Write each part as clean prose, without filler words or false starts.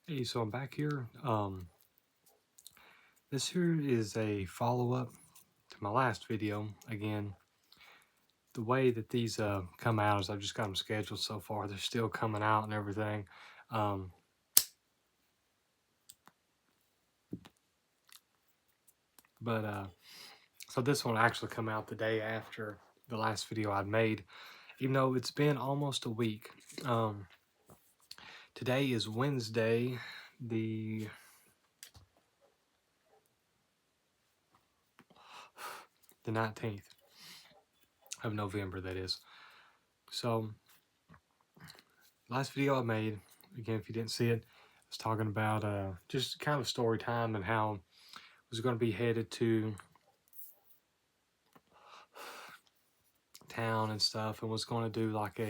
Hey, so I'm back here. This here is a follow-up to my last video. Again, the way that these come out is I've just got them scheduled so far. They're still coming out and everything. Um, but so this one actually come out the day after the last video I'd made, even though it's been almost a week. Um, Today is Wednesday, the 19th of November, that is. So last video I made, again, if you didn't see it, I was talking about just kind of story time and how I was going to be headed to town and stuff, and was going to do like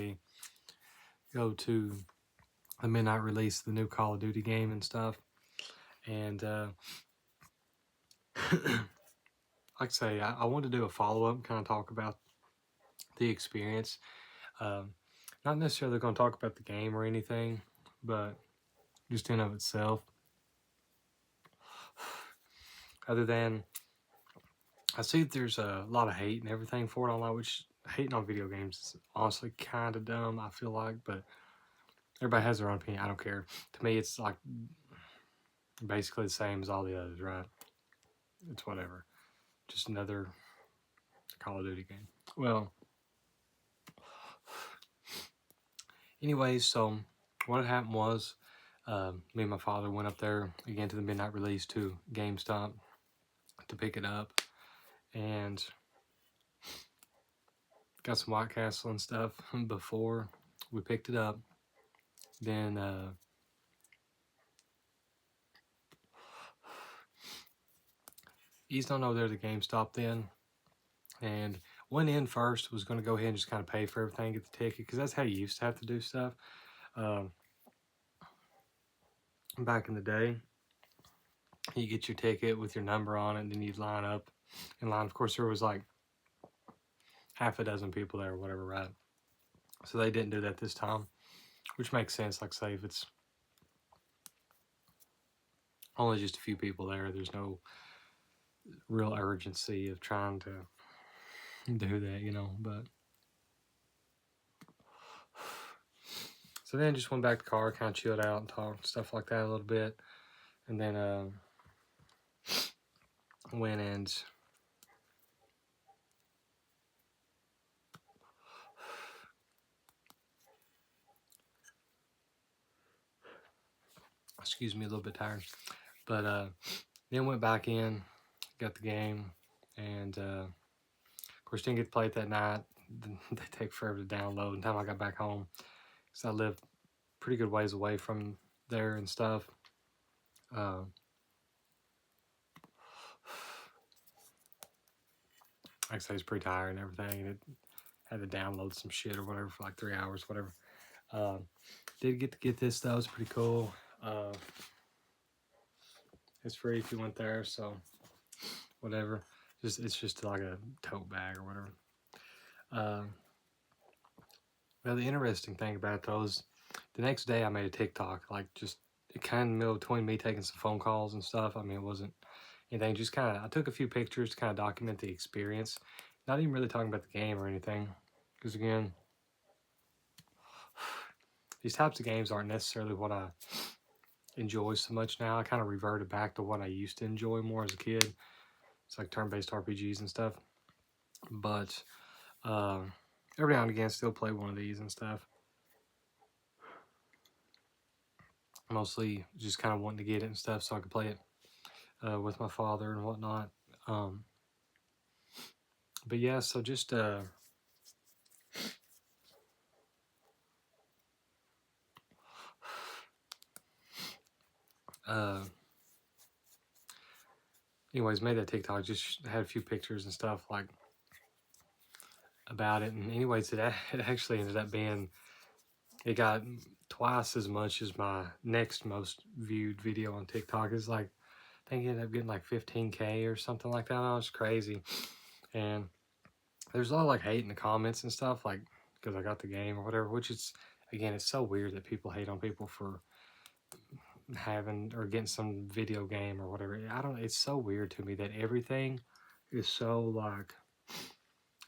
go to the midnight release of the new Call of Duty game and stuff. And like I say, I wanted to do a follow-up, kind of talk about the experience. Um, Not necessarily going to talk about the game or anything, but just in of itself. Other than I see that there's a lot of hate and everything for it online, which hating on video games is honestly kind of dumb, I feel like, but everybody has their own opinion. I don't care. To me, it's like basically the same as all the others, right? It's whatever. Just another Call of Duty game. Well, anyways, so what had happened was me and my father went up there again to the midnight release to GameStop to pick it up and got some White Castle and stuff before we picked it up. Then eased on over there to GameStop then, and went in first. Was going to go ahead and just kind of pay for everything, get the ticket, because that's how you used to have to do stuff back in the day. You get your ticket with your number on it, and then you'd line up in line. Of course, there was like half a dozen people there or whatever, right? So they didn't do that this time, which makes sense. Like, say, if it's only just a few people there, there's no real urgency of trying to do that, you know. But so then just went back to the car, kind of chilled out and talked stuff like that a little bit, and then went and excuse me, a little bit tired, but then went back in, got the game, and of course didn't get to play it that night. They take forever to download. And time I got back home, because I lived pretty good ways away from there and stuff. Like I say, I was pretty tired and everything, and it had to download some shit or whatever for like 3 hours, whatever. Did get to get this though. It's pretty cool. It's free if you went there, so whatever. It's just like a tote bag or whatever. Well, the interesting thing about those, the next day I made a TikTok, like just it kind of in the middle between me taking some phone calls and stuff. I mean, it wasn't anything. Just kind of, I took a few pictures to kind of document the experience. Not even really talking about the game or anything, because again, these types of games aren't necessarily what I enjoy so much now. I kind of reverted back to what I used to enjoy more as a kid. It's like turn-based RPGs and stuff. But every now and again, still play one of these and stuff. Mostly just kind of wanting to get it and stuff so I could play it with my father and whatnot. But yeah, so just anyways, made that TikTok, just had a few pictures and stuff like about it. And anyways, it actually ended up being, it got twice as much as my next most viewed video on TikTok. It's like, I think it ended up getting like 15K or something like that. That was crazy. And there's a lot of like hate in the comments and stuff, like because I got the game or whatever, which is, again, it's so weird that people hate on people for having or getting some video game or whatever. I don't. It's so weird to me that everything is so like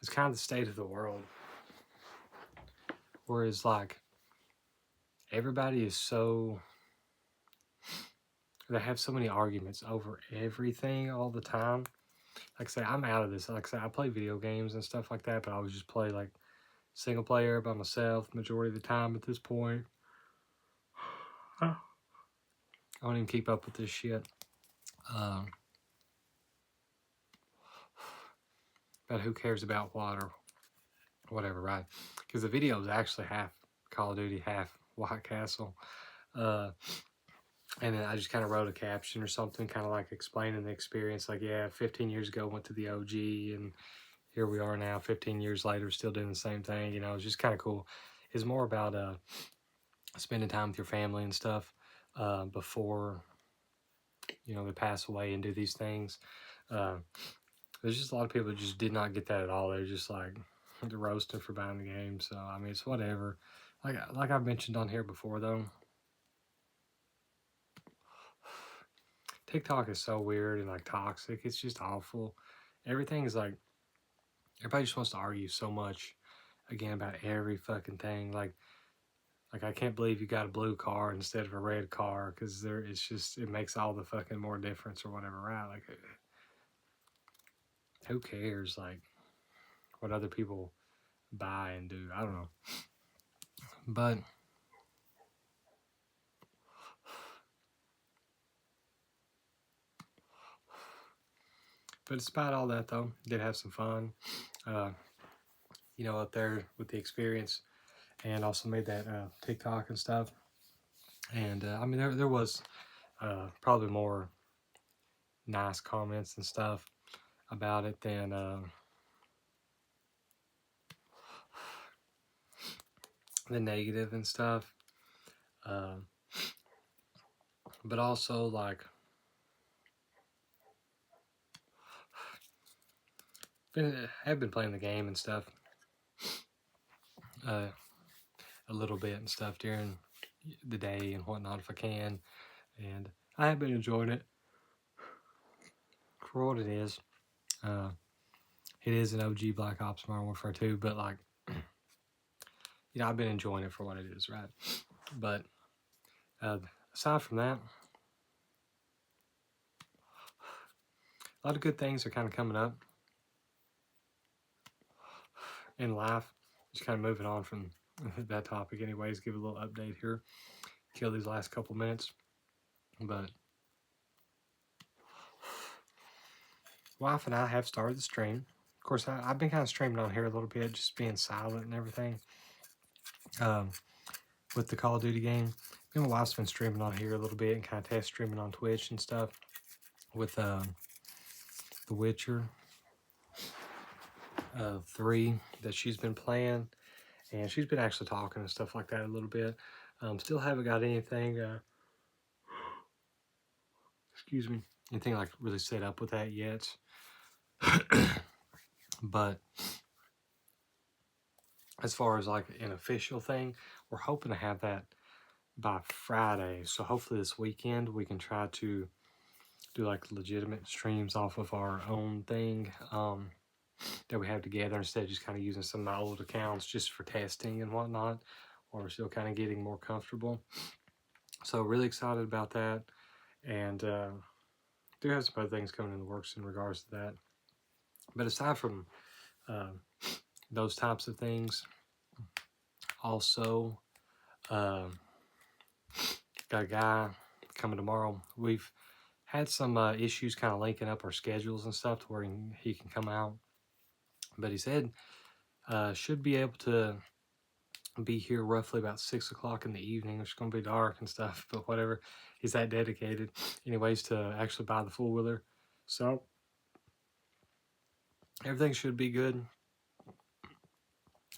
it's kind of the state of the world. Whereas like everybody is so they have so many arguments over everything all the time. Like I say, I'm out of this. Like I say, I play video games and stuff like that, but I would just play like single player by myself majority of the time at this point. I don't even keep up with this shit. But who cares about what or whatever, right? Because the video is actually half Call of Duty, half White Castle. And then I just kind of wrote a caption or something, kind of like explaining the experience. Like, yeah, 15 years ago, went to the OG, and here we are now, 15 years later, still doing the same thing. You know, it's just kind of cool. It's more about spending time with your family and stuff before, you know, they pass away and do these things. There's just a lot of people that just did not get that at all. They're just like, they're roasting for buying the game. So, I mean, it's whatever. Like I've mentioned on here before, though, TikTok is so weird and like toxic. It's just awful. Everything is like, everybody just wants to argue so much again about every fucking thing. Like I can't believe you got a blue car instead of a red car because it's just, it makes all the fucking more difference or whatever, right? Like, who cares? Like, what other people buy and do. I don't know. But despite all that, though, did have some fun. You know, up there with the experience, and also made that TikTok and stuff. And I mean, there was probably more nice comments and stuff about it than the negative and stuff. But also like have been playing the game and stuff a little bit and stuff during the day and whatnot if I can, and I have been enjoying it for what it is. It is an OG Black Ops Modern Warfare 2, but like, you know, I've been enjoying it for what it is, right? But aside from that, a lot of good things are kind of coming up in life. Just kind of moving on from that topic anyways, give a little update here, kill these last couple minutes. But wife and I have started the stream. Of course, I've been kind of streaming on here a little bit, just being silent and everything with the Call of Duty game. Me and my wife's been streaming on here a little bit and kind of test streaming on Twitch and stuff with The Witcher 3 that she's been playing, and she's been actually talking and stuff like that a little bit. Still haven't got anything excuse me, anything like really set up with that yet. But as far as like an official thing, we're hoping to have that by Friday. So hopefully this weekend we can try to do like legitimate streams off of our own thing that we have together, instead of just kind of using some of my old accounts just for testing and whatnot, or we're still kind of getting more comfortable. So really excited about that, and do have some other things coming in the works in regards to that. But aside from those types of things, also got a guy coming tomorrow. We've had some issues kind of linking up our schedules and stuff to where he can come out, but he said should be able to be here roughly about 6 o'clock in the evening. It's going to be dark and stuff, but whatever. He's that dedicated anyways to actually buy the four-wheeler. So everything should be good.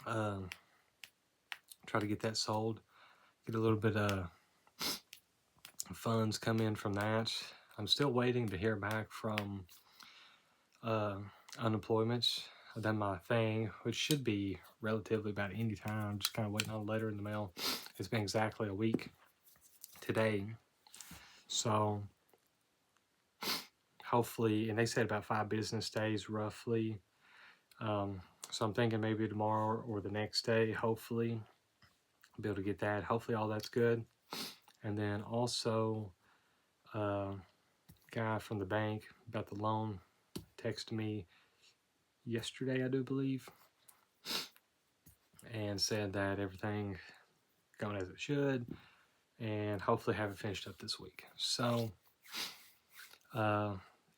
Try to get that sold, get a little bit of funds come in from that. I'm still waiting to hear back from unemployment. I've done my thing, which should be relatively about any time. I'm just kind of waiting on a letter in the mail. It's been exactly a week today So hopefully, and they said about 5 business days roughly. So I'm thinking maybe tomorrow or the next day, hopefully, I'll be able to get that. Hopefully all that's good. And then also, guy from the bank about the loan texted me yesterday, I do believe, and said that everything going as it should, and hopefully have it finished up this week. So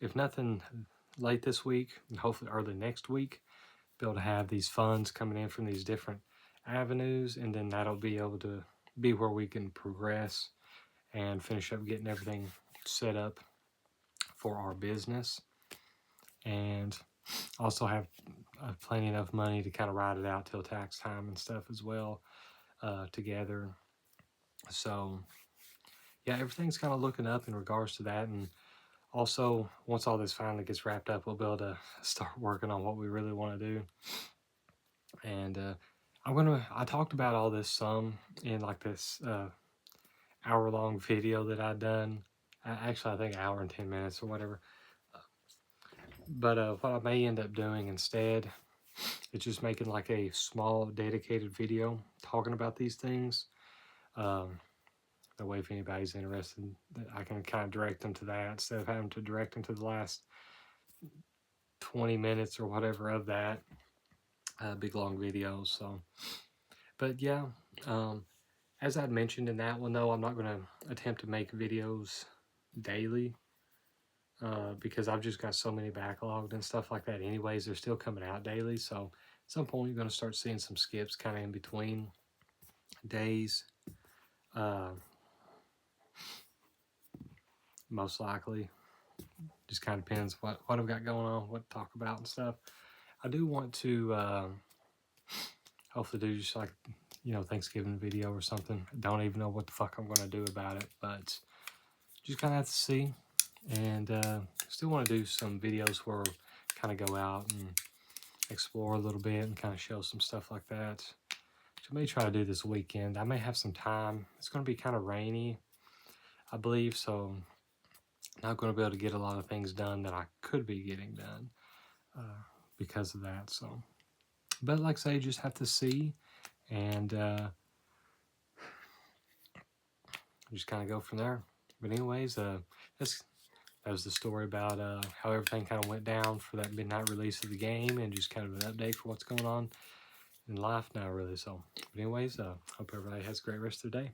if nothing late this week, and hopefully early next week, be able to have these funds coming in from these different avenues, and then that'll be able to be where we can progress and finish up getting everything set up for our business, and also have plenty enough money to kind of ride it out till tax time and stuff as well together. So yeah, everything's kind of looking up in regards to that. And also, once all this finally gets wrapped up, we'll be able to start working on what we really want to do. And I talked about all this some in like this hour-long video that I'd done. Actually, I think an hour and 10 minutes or whatever. But what I may end up doing instead is just making like a small dedicated video talking about these things. That way, if anybody's interested, I can kind of direct them to that instead of having to direct them to the last 20 minutes or whatever of that big long video. So, but yeah, as I'd mentioned in that one, though, I'm not going to attempt to make videos daily because I've just got so many backlogged and stuff like that. Anyways, they're still coming out daily. So at some point, you're going to start seeing some skips kind of in between days. Most likely. Just kind of depends what I've got going on, what to talk about and stuff. I do want to hopefully do just like, Thanksgiving video or something. I don't even know what the fuck I'm going to do about it, but just kind of have to see. And still want to do some videos where kind of go out and explore a little bit and kind of show some stuff like that. Which I may try to do this weekend. I may have some time. It's going to be kind of rainy, I believe, so not going to be able to get a lot of things done that I could be getting done because of that. So, but like I say, just have to see and just kind of go from there. But anyways, that was the story about how everything kind of went down for that midnight release of the game, and just kind of an update for what's going on in life now, really. So, but anyways, hope everybody has a great rest of their day.